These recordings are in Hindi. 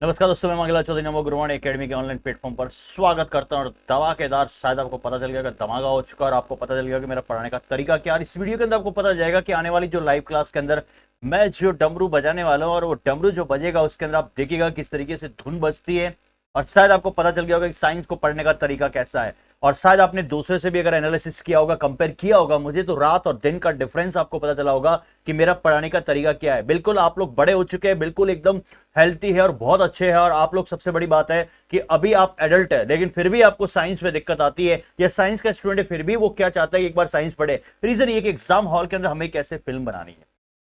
नमस्कार दोस्तों, मैं मंगला चौधरी नमो गुरुवाणी एकेडमी के ऑनलाइन प्लेटफॉर्म पर स्वागत करता हूं। और धमाकेदार, शायद आपको पता चल गया कि धमाका हो चुका है और आपको पता चल गया कि मेरा पढ़ाने का तरीका क्या है। इस वीडियो के अंदर आपको पता चल जाएगा कि आने वाली जो लाइव क्लास के अंदर मैं जो डमरू बजाने वाला हूं और वो डमरू जो बजेगा उसके अंदर आप देखिएगा किस तरीके से धुन बजती है। और शायद आपको पता चल गया होगा कि साइंस को पढ़ने का तरीका कैसा है। और शायद आपने दूसरे से भी अगर एनालिसिस किया होगा, कंपेयर किया होगा मुझे, तो रात और दिन का डिफरेंस आपको पता चला होगा कि मेरा पढ़ाने का तरीका क्या है। बिल्कुल आप लोग बड़े हो चुके हैं, बिल्कुल एकदम हेल्थी है और बहुत अच्छे हैं। और आप लोग, सबसे बड़ी बात है कि अभी आप एडल्ट है लेकिन फिर भी आपको साइंस में दिक्कत आती है, या साइंस का स्टूडेंट है फिर भी वो क्या चाहता है कि एक बार साइंस पढ़े। रीजन ये कि एग्जाम हॉल के अंदर हमें कैसे फिल्म बनानी है।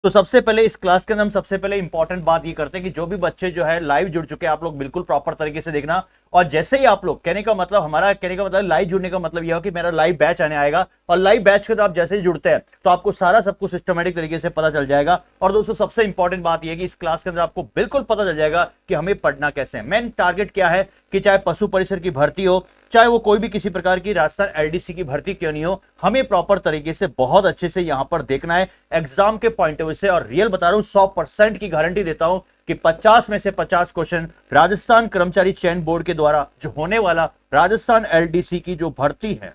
तो सबसे पहले इस क्लास के अंदर हम सबसे पहले इंपॉर्टेंट बात ये करते हैं कि जो भी बच्चे जो है लाइव जुड़ चुके हैं, आप लोग बिल्कुल प्रॉपर तरीके से देखना। और जैसे ही आप लोग, हमारा कहने का मतलब लाइव जुड़ने का मतलब यह हो कि मेरा लाइव बैच आने आएगा और लाइव बैच के अंदर आप जैसे ही जुड़ते हैं तो आपको सारा सब कुछ सिस्टमेटिक तरीके से पता चल जाएगा। और दोस्तों सबसे इंपॉर्टेंट बात यह है कि इस क्लास के अंदर आपको बिल्कुल पता चल जाएगा कि हमें पढ़ना कैसे है। मेन टारगेट क्या है कि चाहे पशु परिसर की भर्ती हो, चाहे वो कोई भी किसी प्रकार की राजस्थान एलडीसी की भर्ती क्यों नहीं हो, हमें प्रॉपर तरीके से बहुत अच्छे से यहां पर देखना है एग्जाम के पॉइंट ऑफ व्यू से। और रियल बता रहा हूं, 100% की गारंटी देता हूं कि 50 में से 50 क्वेश्चन राजस्थान कर्मचारी चयन बोर्ड के द्वारा जो होने वाला राजस्थान एलडीसी की जो भर्ती है,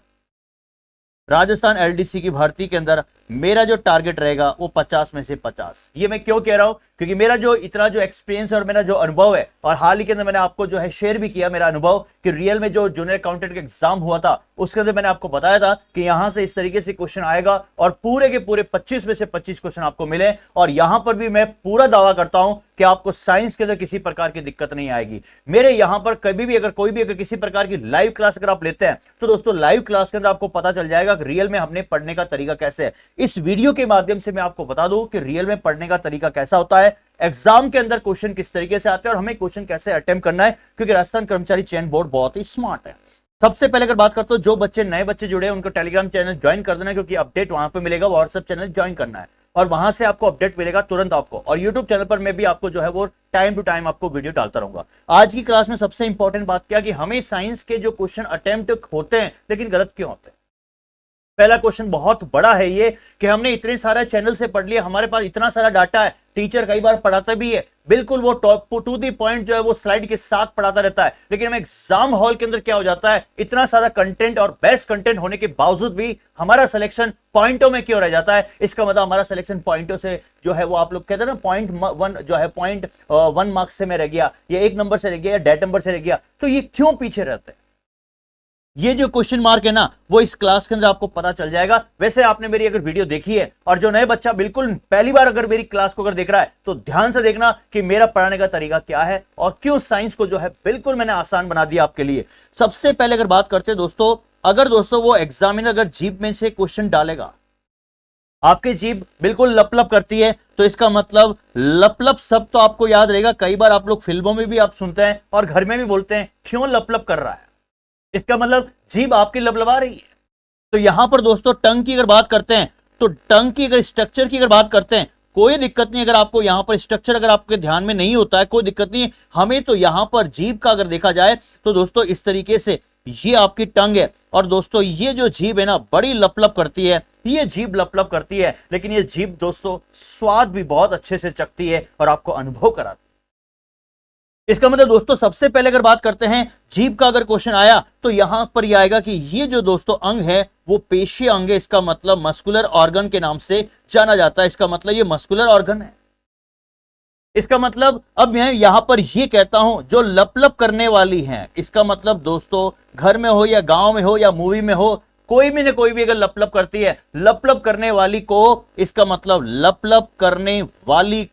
राजस्थान एलडीसी की भर्ती के अंदर मेरा जो टारगेट रहेगा वो 50 में से 50। ये मैं क्यों कह रहा हूं, क्योंकि मेरा जो इतना जो एक्सपीरियंस और मेरा जो अनुभव है, और हाल ही के अंदर मैंने आपको जो है शेयर भी किया मेरा अनुभव कि रियल में जो जूनियर अकाउंटेंट का एग्जाम हुआ था उसके अंदर मैंने आपको बताया था कि यहां से इस तरीके से क्वेश्चन आएगा और पूरे के पूरे 25 में से 25 क्वेश्चन आपको मिले। और यहां पर भी मैं पूरा दावा करता हूं कि आपको साइंस के अंदर किसी प्रकार की दिक्कत नहीं आएगी। मेरे यहां पर कभी भी अगर कोई भी अगर किसी प्रकार की लाइव क्लास अगर आप लेते हैं तो दोस्तों लाइव क्लास के अंदर आपको पता चल जाएगा कि रियल में हमने पढ़ने का तरीका कैसे है। इस वीडियो के माध्यम से मैं आपको बता दूं कि रियल में पढ़ने का तरीका कैसा होता है, एग्जाम के अंदर क्वेश्चन किस तरीके से आते हैं और हमें क्वेश्चन कैसे अटेम्प्ट करना है, क्योंकि राजस्थान कर्मचारी चयन बोर्ड बहुत ही स्मार्ट है। सबसे पहले अगर बात करते हो, जो बच्चे नए बच्चे जुड़े हैं उनको टेलीग्राम चैनल ज्वाइन कर देना, क्योंकि अपडेट वहां पे मिलेगा। व्हाट्सएप चैनल ज्वाइन करना है और वहां से आपको अपडेट मिलेगा तुरंत आपको। और यूट्यूब चैनल पर मैं भी आपको जो है वो टाइम टू टाइम आपको वीडियो डालता रहूंगा। आज की क्लास में सबसे इंपॉर्टेंट बात क्या कि हमें साइंस के जो क्वेश्चन अटेम्प्ट होते हैं लेकिन गलत क्यों होते हैं। पहला क्वेश्चन बहुत बड़ा है ये कि हमने इतने सारे चैनल से पढ़ लिया, हमारे पास इतना सारा डाटा है, टीचर कई बार पढ़ाता भी है, बिल्कुल वो टू दी पॉइंट जो है वो स्लाइड के साथ पढ़ाता रहता है, लेकिन हमें एग्जाम हॉल के अंदर क्या हो जाता है, इतना सारा कंटेंट और बेस्ट कंटेंट होने के बावजूद भी हमारा सिलेक्शन पॉइंटों में क्यों रह जाता है। इसका मतलब हमारा सिलेक्शन पॉइंटों से जो है वो, आप लोग कहते हैं ना, .1 जो है .1 मार्क्स से में रह गया, या 1 नंबर से रह गया, या डेट नंबर से रह गया, तो ये क्यों पीछे रहते हैं। ये जो क्वेश्चन मार्क है ना, वो इस क्लास के अंदर आपको पता चल जाएगा। वैसे आपने मेरी अगर वीडियो देखी है और जो नए बच्चा बिल्कुल पहली बार अगर मेरी क्लास को अगर देख रहा है तो ध्यान से देखना कि मेरा पढ़ाने का तरीका क्या है और क्यों साइंस को जो है बिल्कुल मैंने आसान बना दिया आपके लिए। सबसे पहले अगर बात करते हैं दोस्तों, अगर दोस्तों वो एग्जामिनर अगर जीप में से क्वेश्चन डालेगा, आपकी जीप बिल्कुल लप लप करती है, तो इसका मतलब लप लप सब तो आपको याद रहेगा। कई बार आप लोग फिल्मों में भी आप सुनते हैं और घर में भी बोलते हैं, क्यों लप लप कर रहा है, इसका मतलब जीभ आपकी लबलबा रही है। तो यहां पर दोस्तों टंग की अगर बात करते हैं तो टंग की अगर स्ट्रक्चर की अगर बात करते हैं, कोई दिक्कत नहीं। अगर आपको यहां पर स्ट्रक्चर अगर आपके ध्यान में नहीं होता है, कोई दिक्कत नहीं। हमें तो यहां पर जीभ का अगर देखा जाए तो दोस्तों इस तरीके से ये आपकी टंग है और दोस्तों ये जो जीभ है ना बड़ी लपलप करती है, ये जीभ लपलप करती है, लेकिन ये जीभ दोस्तों स्वाद भी बहुत अच्छे से चखती है और आपको अनुभव कराती है। इसका मतलब दोस्तों सबसे पहले अगर बात करते हैं जीभ का, अगर क्वेश्चन आया तो यहां पर यह आएगा कि ये जो दोस्तों अंग है वो पेशीय अंग है। इसका मतलब मस्कुलर ऑर्गन के नाम से जाना जाता है। इसका मतलब ये मस्कुलर ऑर्गन है। इसका मतलब अब मैं यहां पर ये कहता हूं जो लपलप करने वाली है, इसका मतलब दोस्तों घर में हो या गांव में हो या मूवी में हो, कोई भी न कोई भी अगर लपलप करती है, लपलप करने वाली को, इसका मतलब लपलप करने वाली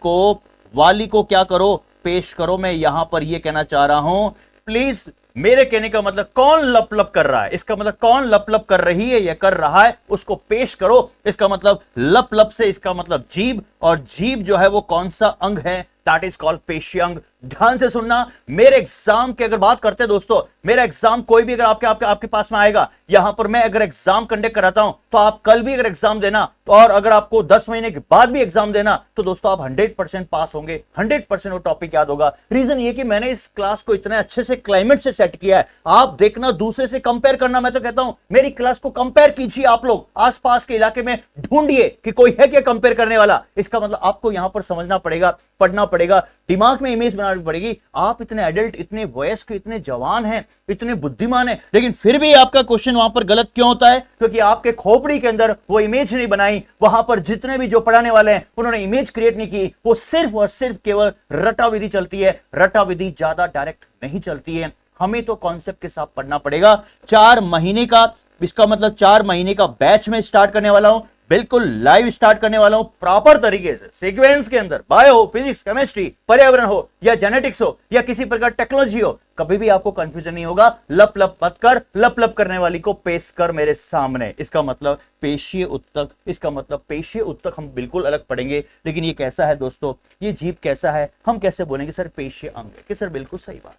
को क्या करो, पेश करो। मैं यहां पर यह कहना चाह रहा हूं, प्लीज मेरे कहने का मतलब कौन लपलप कर रहा है, इसका मतलब कौन लपलप कर रही है या कर रहा है उसको पेश करो। इसका मतलब लपलप से इसका मतलब जीभ, और जीभ जो है वो कौन सा अंग है, दैट इज कॉल्ड पेशी अंग। ध्यान से सुनना। मेरे एग्जाम की अगर बात करते हैं दोस्तों, मेरा एग्जाम कोई भी अगर आपके पास में आएगा, यहां पर मैं अगर एग्जाम कंडक्ट कराता हूं तो आप कल भी अगर एग्जाम देना तो, और अगर आपको 10 महीने के बाद भी एग्जाम देना तो दोस्तों आप 100% पास होंगे, 100% वो टॉपिक याद होगा। रीजन ये कि मैंने इस क्लास को इतने अच्छे से क्लाइमेट से सेट किया है। आप देखना, दूसरे से कंपेयर करना, मैं तो कहता हूं मेरी क्लास को कंपेयर कीजिए। आप लोग आसपास के इलाके में ढूंढिए कि कोई है क्या कंपेयर करने वाला। इसका मतलब आपको यहां पर समझना पड़ेगा, पढ़ना पड़ेगा, दिमाग में इमेज बना बनानी पड़ेगी। आप इतने एडल्ट, इतने वयस्क, इतने जवान हैं, इतने बुद्धिमान हैं, लेकिन फिर भी आपका क्वेश्चन वहां पर गलत क्यों होता है? क्योंकि आपके खोपड़ी के अंदर वो इमेज नहीं बनाई। वहां पर जितने भी जो पढ़ाने वाले हैं उन्होंने इमेज क्रिएट नहीं की। वो सिर्फ और सिर्फ केवल रटा विधि चलती है। रटा विधि ज्यादा डायरेक्ट नहीं चलती है। हमें तो कॉन्सेप्ट के साथ पढ़ना पड़ेगा। 4 महीने का, इसका मतलब 4 महीने का बैच में स्टार्ट करने वाला हूं, बिल्कुल लाइव स्टार्ट करने वाला हूं, प्रॉपर तरीके से सीक्वेंस के अंदर। बायो, फिजिक्स, केमिस्ट्री, पर्यावरण हो या जेनेटिक्स हो या किसी प्रकार टेक्नोलॉजी हो, कभी भी आपको कंफ्यूजन नहीं होगा। लप लप मत कर, लप लप करने वाली को पेश कर मेरे सामने। इसका मतलब पेशीय उत्तक, इसका मतलब पेशीय उत्तक हम बिल्कुल अलग पढ़ेंगे। लेकिन ये कैसा है दोस्तों, ये जीभ कैसा है, हम कैसे बोलेंगे सर पेशीय अंग है कि सर बिल्कुल सही बात।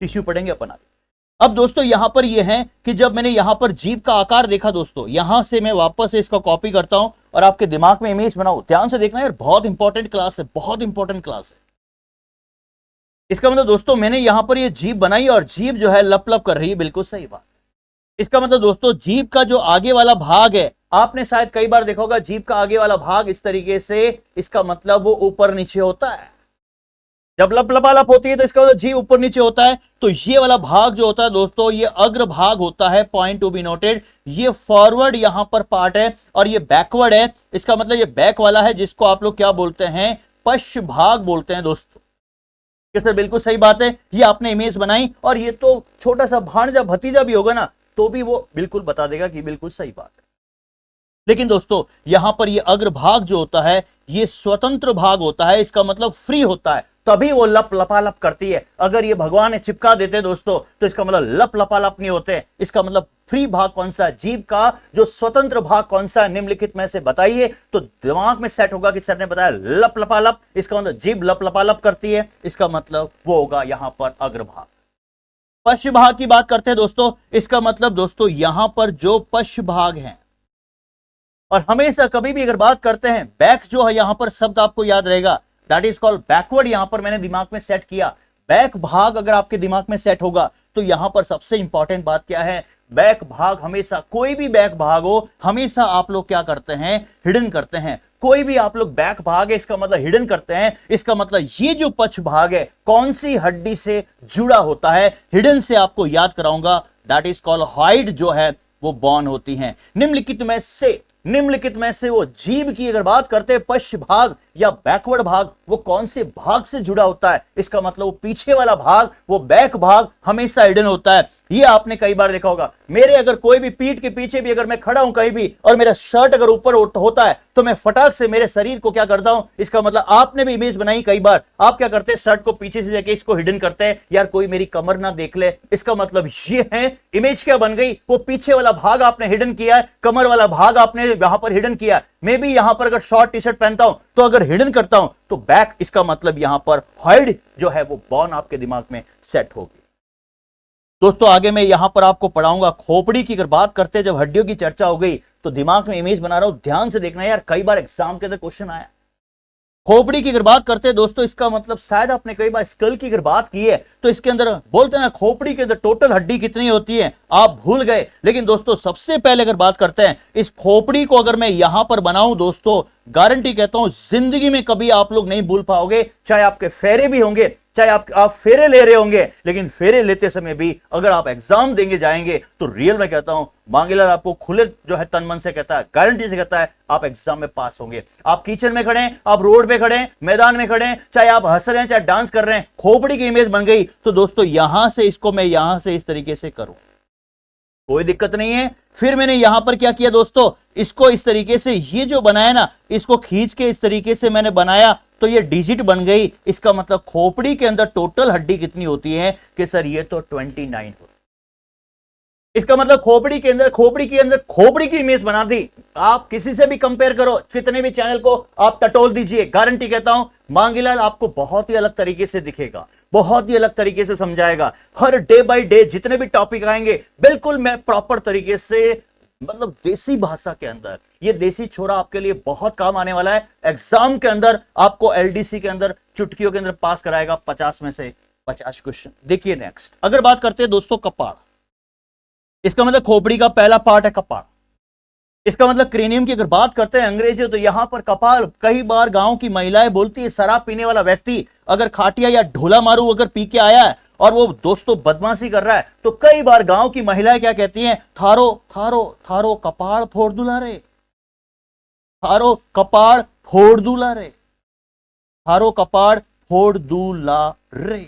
टिश्यू पढ़ेंगे अपन आगे। अब दोस्तों यहां पर यह है कि जब मैंने यहां पर जीभ का आकार देखा दोस्तों, यहां से मैं वापस से इसका कॉपी करता हूं और आपके दिमाग में इमेज बनाऊं। ध्यान से देखना यार, बहुत इंपॉर्टेंट क्लास है, बहुत इंपॉर्टेंट क्लास है। इसका मतलब दोस्तों मैंने यहां पर ये जीभ बनाई और जीभ जो है लप लप कर रही है, बिल्कुल सही बात। इसका मतलब दोस्तों जीभ का जो आगे वाला भाग है, आपने शायद कई बार देखा होगा जीभ का आगे वाला भाग इस तरीके से, इसका मतलब वो ऊपर नीचे होता है। जब लप लपालप होती है तो इसका मतलब जीभ ऊपर नीचे होता है। तो ये वाला भाग जो होता है दोस्तों, ये अग्र भाग होता है, पॉइंट टू बी नोटेड। ये फॉरवर्ड यहां पर पार्ट है और ये बैकवर्ड है। इसका मतलब ये बैक वाला है, जिसको आप लोग क्या बोलते हैं, पश्च भाग बोलते हैं दोस्तों। कि सर बिल्कुल सही बात है, ये आपने इमेज बनाई और ये तो छोटा सा भांजा भतीजा भी होगा ना तो भी वो बिल्कुल बता देगा कि बिल्कुल सही बात है। लेकिन दोस्तों यहां पर ये अग्र भाग जो होता है ये स्वतंत्र भाग होता है, इसका मतलब फ्री होता है, तभी वो लप लपालप करती है। अगर ये भगवान ने चिपका देते दोस्तों तो इसका मतलब लप लपालप नहीं होते। इसका मतलब फ्री भाग कौन सा है, जीभ का जो स्वतंत्र भाग कौन सा है, निम्नलिखित में से बताइए। तो दिमाग में सेट होगा कि सर ने बताया लप लपालप, इसका मतलब जीभ लप लपालप करती है, इसका मतलब वो होगा यहां पर अग्रभाग। पश्च भाग की बात करते हैं दोस्तों, इसका मतलब दोस्तों यहां पर जो पश्च भाग है, और हमेशा कभी भी अगर बात करते हैं बैक जो है, यहां पर शब्द आपको याद रहेगा, दैट इज कॉल्ड बैकवर्ड। यहां पर मैंने दिमाग में सेट किया बैक भाग। अगर आपके दिमाग में सेट होगा तो यहां पर सबसे इंपॉर्टेंट बात क्या है, बैक भाग हमेशा, कोई भी बैक भाग हो, हमेशा आप लोग क्या करते हैं, हिडन करते हैं। कोई भी आप लोग बैक भाग है इसका मतलब हिडन करते हैं। इसका मतलब ये जो पक्ष भाग है कौन सी हड्डी से जुड़ा होता है, हिडन से आपको याद कराऊंगा, दैट इज कॉल्ड हाइड जो है वो बॉर्न होती हैं। निम्नलिखित में से वो जीभ की अगर बात करते हैं, पश्च भाग या बैकवर्ड भाग वो कौन से भाग से जुड़ा होता है, इसका मतलब वो पीछे वाला भाग, वो बैक भाग हमेशा हिडन होता है। ये आपने कई बार देखा होगा। मेरे अगर कोई भी पीठ के पीछे भी अगर मैं खड़ा हूं कहीं भी और मेरा शर्ट अगर ऊपर होता है तो मैं फटाक से मेरे शरीर को क्या करता हूं, इसका मतलब आपने भी इमेज बनाई कई बार, आप क्या करते हैं शर्ट को पीछे से जाके इसको हिडन करते हैं, यार कोई मेरी कमर ना देख ले। इसका मतलब ये है इमेज क्या बन गई, वो पीछे वाला भाग आपने हिडन किया है, कमर वाला भाग आपने यहां पर हिडन किया है। मैं भी यहां पर अगर शॉर्ट टी शर्ट पहनता हूं तो अगर हिडन करता हूं तो बैक, इसका मतलब यहां पर हाइड जो है वो बॉर्न आपके दिमाग में सेट होगी। दोस्तों आगे मैं यहां पर आपको पढ़ाऊंगा खोपड़ी की। अगर बात करते हैं, जब हड्डियों की चर्चा हो गई तो दिमाग में इमेज बना रहा हूं, ध्यान से देखना यार, कई बार एग्जाम के अंदर क्वेश्चन आया। खोपड़ी की अगर बात करते हैं दोस्तों, इसका मतलब शायद आपने कई बार स्कल की अगर बात की है तो इसके अंदर बोलते हैं ना खोपड़ी के अंदर टोटल हड्डी कितनी होती है, आप भूल गए। लेकिन दोस्तों सबसे पहले अगर बात करते हैं इस खोपड़ी को, अगर मैं यहां पर बनाऊं दोस्तों, गारंटी कहता हूं जिंदगी में कभी आप लोग नहीं भूल पाओगे। चाहे आपके फेरे भी होंगे, चाहे आप फेरे ले रहे होंगे, लेकिन फेरे लेते समय भी अगर आप एग्जाम देंगे जाएंगे तो रियल में कहता हूं मांगेलाल आपको खुले जो है तन मन से कहता है, गारंटी से कहता है आप एग्जाम में पास होंगे। आप किचन में खड़े हैं, आप रोड पे खड़े हैं, मैदान में खड़े हैं, चाहे आप हंस रहे हैं, चाहे डांस कर रहे हैं, खोपड़ी की इमेज बन गई तो दोस्तों यहां से इसको मैं यहां से इस तरीके से करूं, कोई दिक्कत नहीं है। फिर मैंने यहां पर क्या किया दोस्तों, इसको इस तरीके से, ये जो बनाया ना, इसको खींच के इस तरीके से मैंने बनाया तो ये डिजिट बन गई। इसका मतलब खोपड़ी के अंदर टोटल हड्डी कितनी होती है कि सर ये तो 29 होती है। इसका मतलब खोपड़ी के अंदर खोपड़ी की इमेज बना दी। आप किसी से भी कंपेयर करो, कितने भी चैनल को आप टटोल दीजिए, गारंटी कहता हूं मांगीलाल आपको बहुत ही अलग तरीके से दिखेगा, बहुत ही अलग तरीके से समझाएगा। हर डे बाय डे जितने भी टॉपिक आएंगे बिल्कुल मैं प्रॉपर तरीके से, मतलब देसी भाषा के अंदर, ये देसी छोरा आपके लिए बहुत काम आने वाला है। एग्जाम के अंदर आपको एलडीसी के अंदर चुटकियों के अंदर पास कराएगा 50 में से 50 क्वेश्चन। देखिए नेक्स्ट, अगर बात करते हैं दोस्तों कपाड़, इसका मतलब खोपड़ी का पहला पार्ट है कपाड़। इसका मतलब क्रेनियम की अगर बात करते हैं अंग्रेजी तो यहां पर कपाल। कई बार गांव की महिलाएं बोलती है शराब पीने वाला व्यक्ति अगर खाटिया या ढोला मारू अगर पी के आया है और वो दोस्तों बदमाशी कर रहा है तो कई बार गांव की महिलाएं क्या कहती हैं, थारो थारो थारो कपाड़ फोड़ दूला रे, थारो कपाड़ फोड़ दूला रे, थारो कपाड़ फोड़ दूला रे।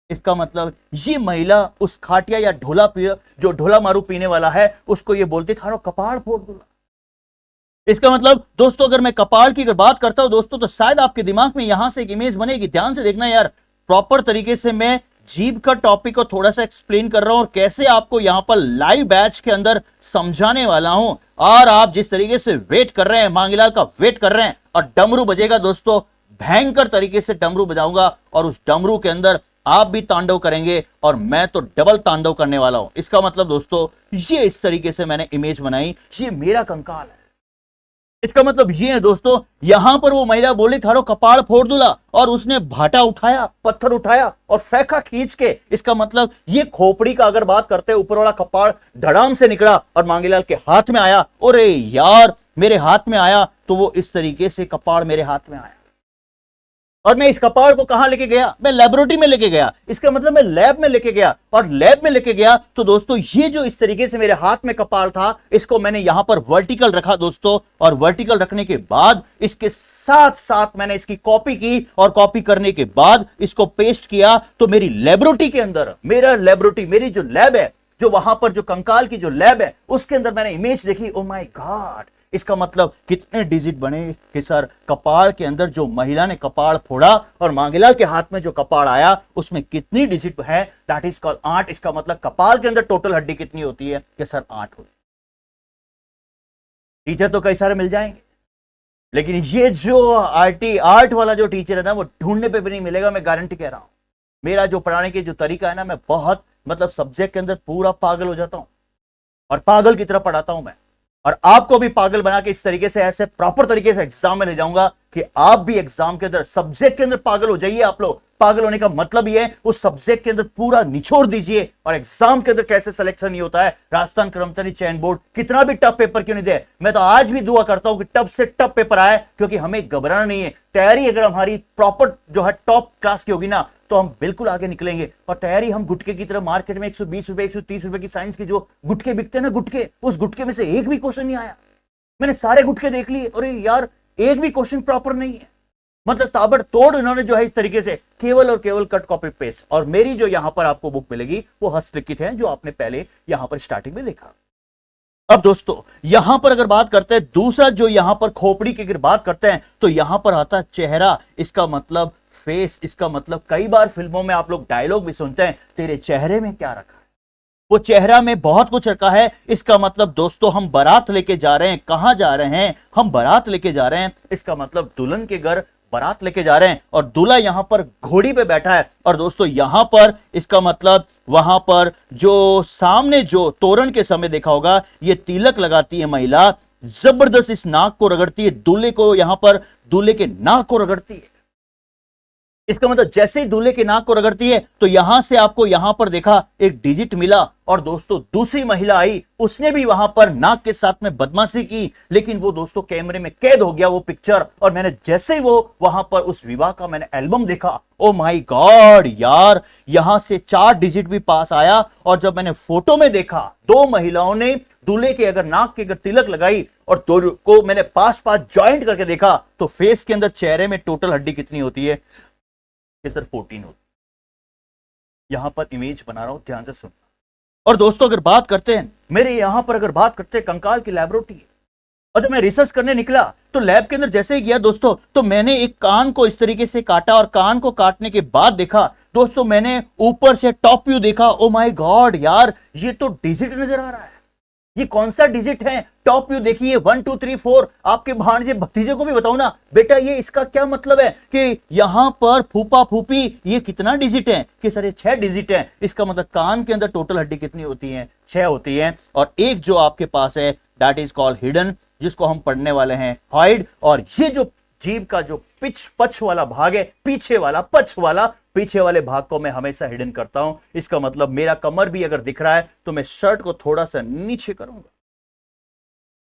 इसका मतलब ये महिला उस खाटिया या जो ढोला मारू पीने वाला है उसको ये बोलती थारो कपाड़ फोड़ दूला। इसका मतलब दोस्तों अगर मैं कपाड़ की अगर बात करता हूं दोस्तों तो शायद आपके दिमाग में यहां से एक इमेज बनेगी। ध्यान से देखना यार, प्रॉपर तरीके से मैं जीभ का टॉपिक को थोड़ा सा एक्सप्लेन कर रहा हूं और कैसे आपको यहां पर लाइव बैच के अंदर समझाने वाला हूं। और आप जिस तरीके से वेट कर रहे हैं, मांगीलाल का वेट कर रहे हैं और डमरू बजेगा दोस्तों, भयंकर तरीके से डमरू बजाऊंगा और उस डमरू के अंदर आप भी तांडव करेंगे और मैं तो डबल तांडव करने वाला हूं। इसका मतलब दोस्तों ये इस तरीके से मैंने इमेज बनाई, ये मेरा कंकाल है। इसका मतलब ये है दोस्तों, यहां पर वो महिला बोली थारो कपाड़ फोड़ दूला और उसने भाटा उठाया, पत्थर उठाया और फेंका खींच के। इसका मतलब ये खोपड़ी का अगर बात करते हैं, ऊपर वाला कपाड़ धड़ाम से निकला और मांगीलाल के हाथ में आया। अरे यार मेरे हाथ में आया तो वो इस तरीके से कपाड़ मेरे हाथ में आया और मैं इस कपाड़ को कहां लेके गया, मैं लेबोरेटरी में लेके गया। इसका मतलब मैं लैब में लेके गया और लैब में लेके गया तो दोस्तों ये जो इस तरीके से मेरे हाथ में कपाड़ था इसको मैंने यहां पर वर्टिकल रखा दोस्तों, और वर्टिकल रखने के बाद इसके साथ साथ मैंने इसकी कॉपी की और कॉपी करने के बाद इसको पेस्ट किया। तो मेरी लेबोरेटरी के अंदर, मेरा लेबोरेटरी, मेरी जो लैब है, जो वहां पर जो कंकाल की जो लैब है उसके अंदर मैंने इमेज देखी। ओ माय गॉड, इसका मतलब कितने डिजिट बने कि सर कपाड़ के अंदर जो महिला ने कपाड़ फोड़ा और मांगीलाल के हाथ में जो कपाड़ आया उसमें कितनी डिजिट है, दैट इज कॉल्ड 8। इसका मतलब कपाड़ के अंदर टोटल हड्डी कितनी होती है कि सर 8 होती। टीचर तो कई सारे मिल जाएंगे लेकिन ये जो आर्ट वाला जो टीचर है ना वो ढूंढने पे भी नहीं मिलेगा, मैं गारंटी कह रहा हूं। मेरा जो पढ़ाने की जो तरीका है ना, मैं बहुत मतलब सब्जेक्ट के अंदर पूरा पागल हो जाता हूं और पागल की तरह पढ़ाता हूं मैं, और आपको भी पागल बना के इस तरीके से ऐसे प्रॉपर तरीके से एग्जाम में ले जाऊंगा कि आप भी एग्जाम के अंदर सब्जेक्ट के अंदर पागल हो जाइए। आप लोग पागल होने का मतलब ये है उस सब्जेक्ट के अंदर पूरा निचोड़ दीजिए और एग्जाम के अंदर कैसे सिलेक्शन नहीं होता है। राजस्थान कर्मचारी चयन बोर्ड कितना भी टफ पेपर क्यों नहीं दे, मैं तो आज भी दुआ करता हूं कि टफ से टफ पेपर आए, क्योंकि हमें घबराना नहीं है। तैयारी अगर हमारी प्रॉपर जो है टॉप क्लास की होगी ना तो हम बिल्कुल आगे निकलेंगे। और तैयारी हम गुटके की तरह मार्केट में 120 रुपए 130 रुपए की साइंस की जो गुटके बिकते हैं ना, गुटके, उस गुटके में से एक भी क्वेश्चन नहीं आया। मैंने सारे गुटके देख लिए, अरे यार एक भी क्वेश्चन प्रॉपर नहीं है। मतलब ताबड़तोड़ इन्होंने जो है इस तरीके से केवल और केवल कट कॉपी पेस्ट। और मेरी जो यहां पर आपको बुक मिलेगी वो हस्तलिखित है, जो आपने पहले यहां पर स्टार्टिंग में देखा। अब दोस्तों यहां पर अगर बात करते हैं, दूसरा जो यहां पर खोपड़ी की अगर बात करते हैं तो यहां पर आता है चेहरा। इसका मतलब फेस। इसका मतलब कई बार फिल्मों में आप लोग डायलॉग भी सुनते हैं, तेरे चेहरे में क्या रखा है। वो चेहरा में बहुत कुछ रखा है। इसका मतलब दोस्तों हम बारात लेके जा रहे हैं। कहां जा रहे हैं? हम बारात लेके जा रहे हैं। इसका मतलब दुल्हन के घर बारात लेके जा रहे हैं और दूल्हा यहां पर घोड़ी पे बैठा है। और दोस्तों यहां पर इसका मतलब वहां पर जो सामने जो तोरण के समय देखा होगा, ये तिलक लगाती है महिला, जबरदस्त इस नाक को रगड़ती है, दूल्हे को यहां पर दूल्हे के नाक को रगड़ती है। इसका मतलब जैसे ही दूल्हे की नाक को रगड़ती है तो यहां से आपको यहां पर देखा एक डिजिट मिला। और दोस्तों दूसरी महिला आई, उसने भी वहां पर नाक के साथ में बदमाशी की, लेकिन वो दोस्तों कैमरे में कैद हो गया वो पिक्चर। और मैंने जैसे ही वो वहां पर उस विवाह का मैंने एल्बम देखा, ओ माय गॉड यार, यहां से 4 डिजिट भी पास आया। और जब मैंने फोटो में देखा, 2 महिलाओं ने दूल्हे के अगर नाक के अगर तिलक लगाई और दोनों को मैंने पास पास ज्वाइंट करके देखा, तो फेस के अंदर चेहरे में टोटल हड्डी कितनी होती है कि सर 14 होती। यहां पर इमेज बना रहा हूं, ध्यान से सुनना। और दोस्तों अगर बात करते हैं, मेरे यहां पर अगर बात करते हैं कंकाल की लैबोरेटरी, और जब मैं रिसर्च करने निकला तो लैब के अंदर जैसे ही गया दोस्तों, तो मैंने एक कान को इस तरीके से काटा और कान को काटने के बाद देखा दोस्तों, मैंने ऊपर से टॉप व्यू देखा। ओ माय गॉड यार, ये तो डिजिट नजर आ रहा है। ये कौन सा डिजिट है? टॉप व्यू देखिए, 1 2 3 4। आपके भांजे भतीजे को भी बताओ ना बेटा, ये इसका क्या मतलब है कि यहां पर फूफा फूफी ये कितना डिजिट है कि सर ये 6 डिजिट है। इसका मतलब कान के अंदर टोटल हड्डी कितनी होती है? 6 होती है। और एक जो आपके पास है दैट इज कॉल्ड हिडन, जिसको हम पढ़ने वाले हैं हाइड। और ये जो जीभ का जो पछ वाला भाग है, पीछे वाला पछ वाला, पीछे वाले भाग को मैं हमेशा हिडन करता हूं। इसका मतलब मेरा कमर भी अगर दिख रहा है तो मैं शर्ट को थोड़ा सा नीचे करूंगा,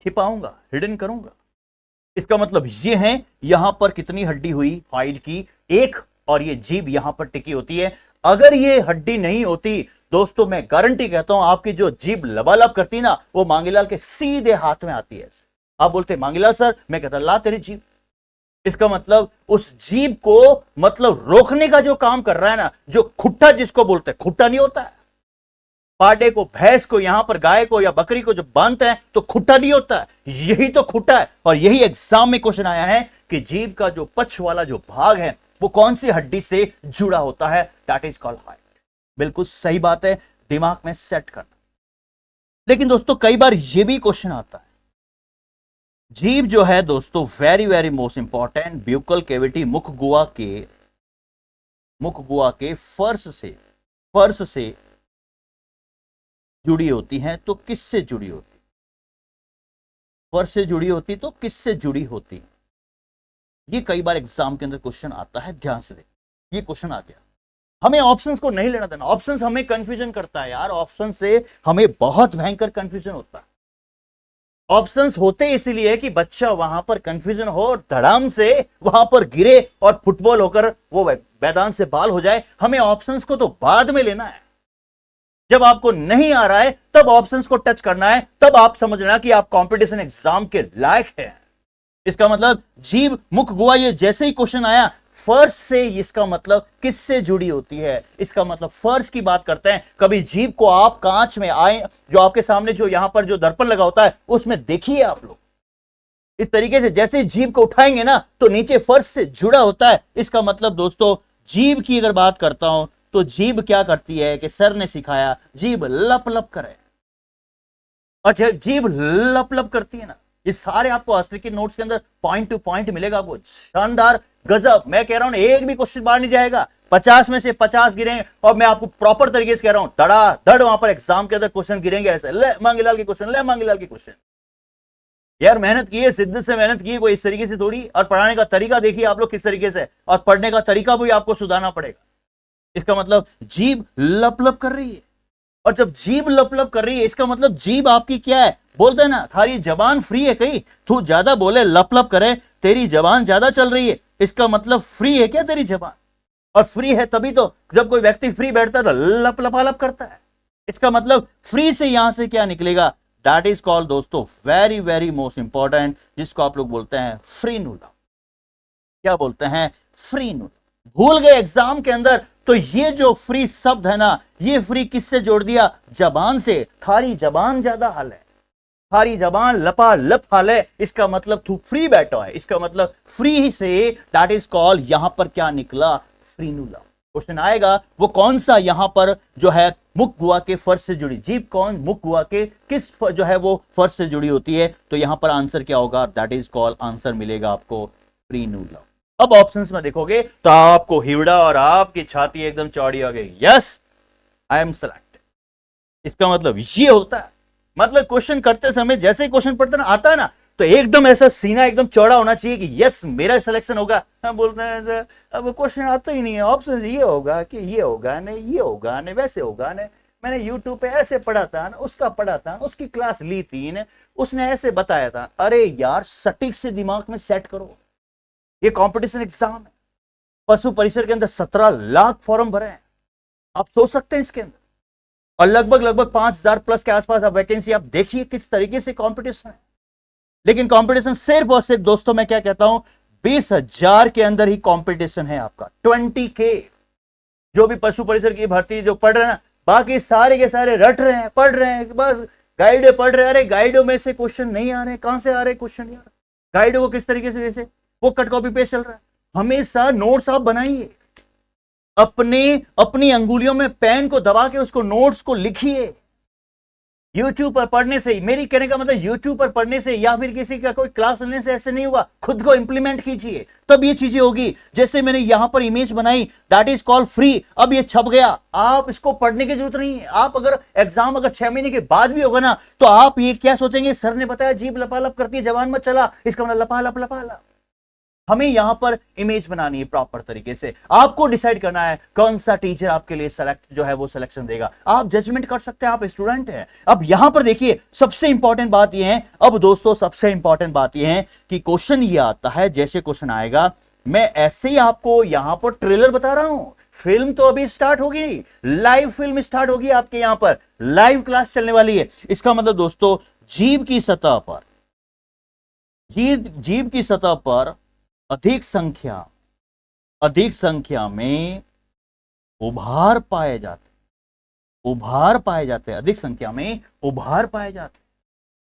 छिपाऊंगा, हिडन करूंगा। इसका मतलब ये है यहां पर कितनी हड्डी हुई हाइड की, एक, और ये जीभ यहां पर टिकी होती है। अगर ये हड्डी नहीं होती दोस्तों, मैं गारंटी कहता हूं आपकी जो जीभ लबालब करती ना, वो मांगीलाल के सीधे हाथ में आती है। ऐसे आप बोलते मांगीलाल सर, मैं कहता ला तेरी जीभ। इसका मतलब उस जीभ को मतलब रोकने का जो काम कर रहा है ना, जो खुट्टा जिसको बोलते हैं, खुट्टा नहीं होता है, पाडे को, भैंस को, यहां पर गाय को या बकरी को जो बांधते हैं तो खुट्टा नहीं होता है, यही तो खुट्टा है। और यही एग्जाम में क्वेश्चन आया है कि जीभ का जो पक्ष वाला जो भाग है वो कौन सी हड्डी से जुड़ा होता है, दैट इज कॉल्ड हाइड। बिल्कुल सही बात है, दिमाग में सेट करना। लेकिन दोस्तों कई बार यह भी क्वेश्चन आता है, जीभ जो है दोस्तों very very most important, buccal cavity, मुख गुहा के फर्श से जुड़ी होती हैं, तो किससे जुड़ी होती? फर्श से जुड़ी होती तो किससे जुड़ी होती? ये कई बार एग्जाम के अंदर क्वेश्चन आता है, ध्यान से देखिए। ये क्वेश्चन आ गया, हमें ऑप्शंस को नहीं लेना देना। ऑप्शंस हमें कंफ्यूजन करता है यार, ऑप्शन से हमें बहुत भयंकर कंफ्यूजन होता है। ऑप्शंस होते इसलिए कि बच्चा वहां पर कंफ्यूजन हो और धड़ाम से वहां पर गिरे और फुटबॉल होकर वो मैदान से बाल हो जाए। हमें ऑप्शंस को तो बाद में लेना है, जब आपको नहीं आ रहा है तब ऑप्शंस को टच करना है, तब आप समझना कि आप कंपटीशन एग्जाम के लायक हैं। इसका मतलब जीभ, मुख, गुहा, ये जैसे ही क्वेश्चन आया फर्श से, इसका मतलब किससे जुड़ी होती है? इसका मतलब फर्श की बात करते हैं। कभी जीभ को आप कांच में आए, जो आपके सामने जो यहां पर जो दर्पण लगा होता है उसमें देखिए आप लोग, इस तरीके से जैसे जीभ को उठाएंगे ना तो नीचे फर्श से जुड़ा होता है। इसका मतलब दोस्तों जीभ की अगर बात करता हूं तो जीभ क्या करती है कि सर ने सिखाया जीभ लप लप करे। अच्छा, जीभ लप लप करती है ना, ये सारे आपको असली के नोट्स के अंदर पॉइंट टू पॉइंट मिलेगा आपको, शानदार, गजब। मैं कह रहा हूं एक भी क्वेश्चन बाहर नहीं जाएगा, 50 में से 50 गिरेंगे। और मैं आपको प्रॉपर तरीके से कह रहा हूं, धड़ाधड़ वहां पर एग्जाम के अंदर क्वेश्चन गिरेंगे ऐसे, ले मांगीलाल के क्वेश्चन, ले मांगीलाल के क्वेश्चन। यार मेहनत की है, शिद्दत से मेहनत की है, कोई इस तरीके से थोड़ी। और पढ़ाने का तरीका देखिए आप लोग किस तरीके से, और पढ़ने का तरीका भी आपको सुधारना पड़ेगा। इसका मतलब जीभ लप लप कर रही है, और जब जीभ लप लप कर रही है इसका मतलब जीभ आपकी क्या है, बोलते हैं ना थारी जबान फ्री है, कहीं तू ज्यादा बोले लप लप करे, तेरी जबान ज्यादा चल रही है, इसका मतलब फ्री है क्या तेरी जबान? और फ्री है तभी तो जब कोई व्यक्ति फ्री बैठता है तो लप लपालप करता है। इसका मतलब फ्री से यहां से क्या निकलेगा, दैट इज कॉल्ड दोस्तों वेरी वेरी मोस्ट इंपॉर्टेंट, जिसको आप लोग बोलते हैं फ्रीनुलम। क्या बोलते हैं? फ्रीनुलम। भूल गए एग्जाम के अंदर, तो ये जो फ्री शब्द है ना, ये फ्री किससे जोड़ दिया? जबान से। थारी जबान ज्यादा हाल है, थारी जबान लपा लप हाल है, इसका मतलब तू फ्री बैठा है, इसका मतलब फ्री से, दैट इज कॉल्ड, यहां पर क्या निकला? फ्रीनुलम। क्वेश्चन आएगा वो कौन सा यहां पर जो है मुख गुहा के फर्श से जुड़ी, जीभ कौन मुख गुहा के किस जो है वो फर्श से जुड़ी होती है, तो यहां पर आंसर क्या होगा? दैट इज कॉल्ड, आंसर मिलेगा आपको फ्रीनुलम। अब ऑप्शंस में देखोगे तो आपको हिवड़ा और आपकी छाती एकदम चौड़ी हो गई, यस आई एम सेलेक्टेड। इसका मतलब ये होता है, मतलब क्वेश्चन करते समय जैसे ही क्वेश्चन पढ़ते ना आता है ना, तो एकदम ऐसा सीना एकदम चौड़ा होना चाहिए कि यस मेरा सिलेक्शन होगा। हम बोलते हैं अब क्वेश्चन आता ही नहीं है, ऑप्शन ये होगा कि ये होगा नहीं, ये होगा नहीं, वैसे होगा नहीं, मैंने यूट्यूब पे ऐसे पढ़ा था ना, उसका पढ़ा था, उसकी क्लास ली थी ने, उसने ऐसे बताया था। अरे यार सटीक से दिमाग में सेट करो, ये कंपटीशन एग्जाम है, पशु परिसर के अंदर 17 लाख फॉर्म भरे हैं, आप सोच सकते हैं इसके अंदर, और लगभग 5000 प्लस के आसपास आप वैकेंसी, आप देखिए किस तरीके से कंपटीशन है। लेकिन कंपटीशन सिर्फ और सिर्फ दोस्तों मैं क्या कहता हूं, 20,000 के अंदर ही कंपटीशन है आपका, 20K। जो भी पशु परिसर की भर्ती जो पढ़ रहे हैं, बाकी सारे के सारे रट रहे हैं, पढ़ रहे हैं, बस गाइड पढ़ रहे हैं। अरे गाइडों में से क्वेश्चन नहीं आ रहे, कहां से आ रहे क्वेश्चन यार? गाइडों को किस तरीके से, जैसे वो कट कॉपी पेस्ट चल रहा है। हमेशा नोट्स आप बनाइए, अपनी अंगुलियों में पेन को दबा के उसको नोट्स को लिखिए। यूट्यूब पर पढ़ने से, मेरी कहने का मतलब यूट्यूब पर पढ़ने से या फिर किसी का कोई क्लास लेने से ऐसे नहीं होगा, खुद को इंप्लीमेंट कीजिए तब ये चीजें होगी। जैसे मैंने यहां पर इमेज बनाई, दैट इज कॉल्ड फ्री, अब ये छप गया, आप इसको पढ़ने की जरूरत नहीं है। आप अगर एग्जाम अगर 6 महीने के बाद भी होगा ना, तो आप ये क्या सोचेंगे, सर ने बताया जीभ लपालप करती है, जबान मत चला, इसका मतलब लपालप लपालप। हमें यहां पर इमेज बनानी है प्रॉपर तरीके से। आपको डिसाइड करना है कौन सा टीचर आपके लिए सेलेक्ट जो है वो सिलेक्शन देगा। आप जजमेंट कर सकते हैं, आप स्टूडेंट हैं। अब यहां पर देखिए सबसे इंपॉर्टेंट बात यह है, अब दोस्तों सबसे इंपॉर्टेंट बात यह है कि क्वेश्चन ये आता है, जैसे क्वेश्चन आएगा मैं ऐसे ही आपको यहां पर ट्रेलर बता रहा हूं। फिल्म तो अभी स्टार्ट होगी, लाइव फिल्म स्टार्ट होगी, आपके यहां पर लाइव क्लास चलने वाली है। इसका मतलब दोस्तों जीभ की सतह पर, जीभ की सतह पर अधिक संख्या में उभार पाए जाते, अधिक संख्या में उभार पाए जाते,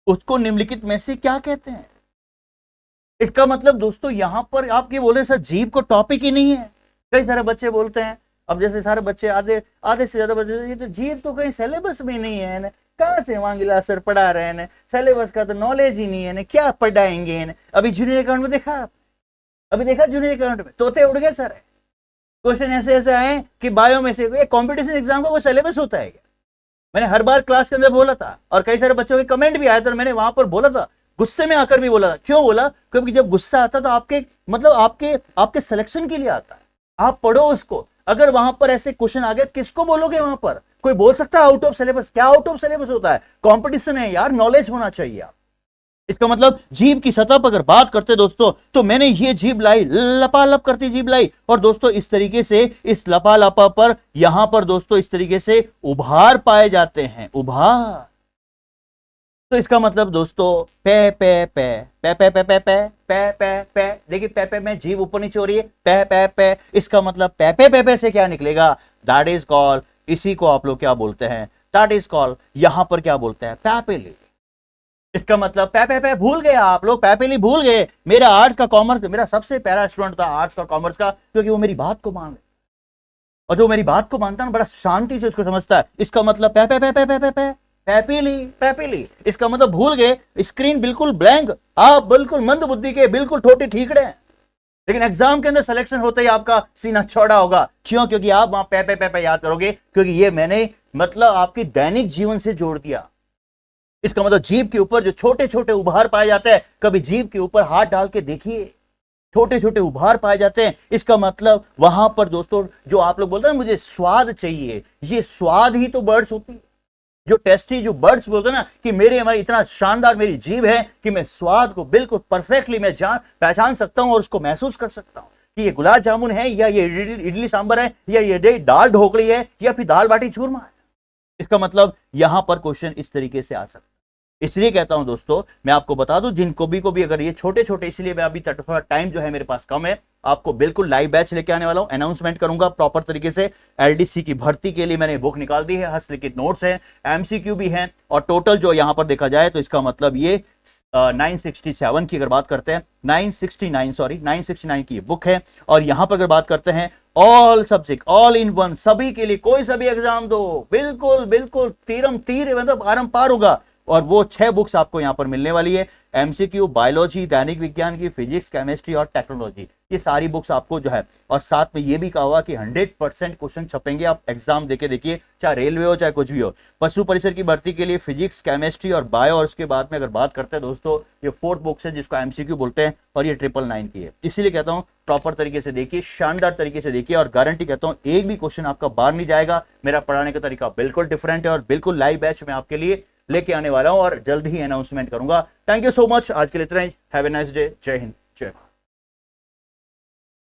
उसको निम्नलिखित में से क्या कहते हैं? इसका मतलब दोस्तों यहां पर आप ये बोले सर जीभ को टॉपिक ही नहीं है। कई सारे बच्चे बोलते हैं, अब जैसे सारे बच्चे आधे से ज्यादा बच्चे, ये तो जीभ तो कहीं सिलेबस में नहीं है ना, कहां से मांगिला सर पढ़ा रहे हैं, सिलेबस का तो नॉलेज ही नहीं है ना, क्या पढ़ाएंगे ना। अभी जूनियर अकाउंट में देखा, अभी देखा जूनियर अकाउंट में तोते उड़ गए सर। क्वेश्चन ऐसे ऐसे आए कि बायो में से कॉम्पिटिशन एग्जाम का कोई सिलेबस होता है क्या? मैंने हर बार क्लास के अंदर बोला था और कई सारे बच्चों के कमेंट भी आए थे, मैंने वहां पर बोला था, गुस्से में आकर भी बोला था। क्यों बोला? क्योंकि जब गुस्सा आता तो आपके मतलब आपके सिलेक्शन के लिए आता है, आप पढ़ो उसको। अगर वहां पर ऐसे क्वेश्चन आ गए तो किसको बोलोगे? वहां पर कोई बोल सकता है आउट ऑफ सिलेबस? क्या आउट ऑफ सिलेबस होता है? कंपटीशन है यार, नॉलेज होना चाहिए आप। इसका मतलब जीभ की सतह पर अगर बात करते दोस्तों, तो मैंने ये जीभ लाई, लपालप करती जीभ लाई, और दोस्तों इस तरीके से इस लपालपा पर यहां पर दोस्तों इस तरीके से उभार पाए जाते हैं, उभार। तो इसका मतलब दोस्तों पे पे पे पे पे पे पे पे पे पे पे देखिए पे पे में जीभ ऊपर नीचे हो रही है, पे पे पे। इसका मतलब पे पे पे पे से क्या निकलेगा? दैट इज कॉल्ड, इसी को आप लोग क्या बोलते हैं? दैट इज कॉल्ड, यहां पर क्या बोलते हैं? पैपेली। इसका मतलब पे पे पे भूल गए आप लोग, पैपेली भूल गए। मेरा आर्ट्स का कॉमर्स, मेरा सबसे प्यारा स्टूडेंट था आर्ट्स का कॉमर्स का, क्योंकि वो मेरी बात को मान, और जो मेरी बात को मानता है बड़ा शांति से उसको समझता है। इसका मतलब पे पे पे पे पे पे पे पैपीली, पैपीली। इसका मतलब भूल गए, स्क्रीन बिल्कुल ब्लैंक, आप बिल्कुल मंद बुद्धि के, बिल्कुल ठोटे ठीकड़े हैं। लेकिन एग्जाम के अंदर सिलेक्शन होते ही आपका सीना चौड़ा होगा। क्यों? क्योंकि आप वहां पे पे पे याद करोगे, क्योंकि ये मैंने मतलब आपके दैनिक जीवन से जोड़ दिया। इसका मतलब जीभ के ऊपर जो छोटे छोटे उभार पाए जाते हैं, कभी जीभ के ऊपर हाथ डाल के देखिए, छोटे छोटे उभार पाए जाते हैं। इसका मतलब वहां पर दोस्तों जो आप लोग बोलते हैं मुझे स्वाद चाहिए, ये स्वाद ही तो बर्ड्स होती है। जो टेस्टी, जो बर्ड्स बोलते हैं ना कि मेरे हमारी इतना शानदार मेरी जीभ है कि मैं स्वाद को बिल्कुल परफेक्टली मैं पहचान सकता हूं और उसको महसूस कर सकता हूं कि ये गुलाब जामुन है, या ये इडली सांबर है, या ये दाल ढोकली है, या फिर दाल बाटी चूरमा है। इसका मतलब यहां पर क्वेश्चन इस तरीके से आ सकता है। इसलिए कहता हूं दोस्तों, मैं आपको बता दूं जिनको भी अगर ये छोटे छोटे, इसलिए मैं अभी थोड़ा टाइम जो है मेरे पास कम है, आपको बिल्कुल लाइव बैच लेके आने वाला हूं, अनाउंसमेंट करूंगा प्रॉपर तरीके से। एलडीसी की भर्ती के लिए मैंने बुक निकाल दी है, हस्तलिखित नोट्स हैं, एमसीक्यू भी हैं, और टोटल जो यहां पर देखा जाए तो इसका मतलब ये 967 की अगर बात करते हैं, 969 की बुक है। और यहां पर अगर बात करते हैं all subject, all in one, सभी के लिए, कोई सा भी एग्जाम दो, बिल्कुल बिल्कुल तीरम तीर मतलब आरम पार होगा। और वो 6 बुक्स आपको यहां पर मिलने वाली है, एमसीक्यू, बायोलॉजी, दैनिक विज्ञान की, फिजिक्स, केमिस्ट्री और टेक्नोलॉजी, ये सारी बुक्स आपको जो है। और साथ में ये भी कहा हुआ कि 100% क्वेश्चन छपेंगे, आप एग्जाम देके देखिए, चाहे रेलवे हो चाहे कुछ भी हो। पशु परिसर की भर्ती के लिए फिजिक्स, केमिस्ट्री और बायो, और उसके बाद में अगर बात करते हैं दोस्तों, ये 4th बुक्स है जिसको एमसीक्यू बोलते हैं, और ये 999 की है। इसीलिए कहता हूं प्रॉपर तरीके से देखिए, शानदार तरीके से देखिए, और गारंटी कहता हूं एक भी क्वेश्चन आपका बाहर नहीं जाएगा। मेरा पढ़ाने का तरीका बिल्कुल डिफरेंट है, और बिल्कुल लाइव बैच में आपके लिए लेके आने वाला हूं, और जल्द ही अनाउंसमेंट करूंगा। थैंक यू सो मच, आज के लिए इतना ही। हैव ए नाइस डे, जय हिंद, जय भारत।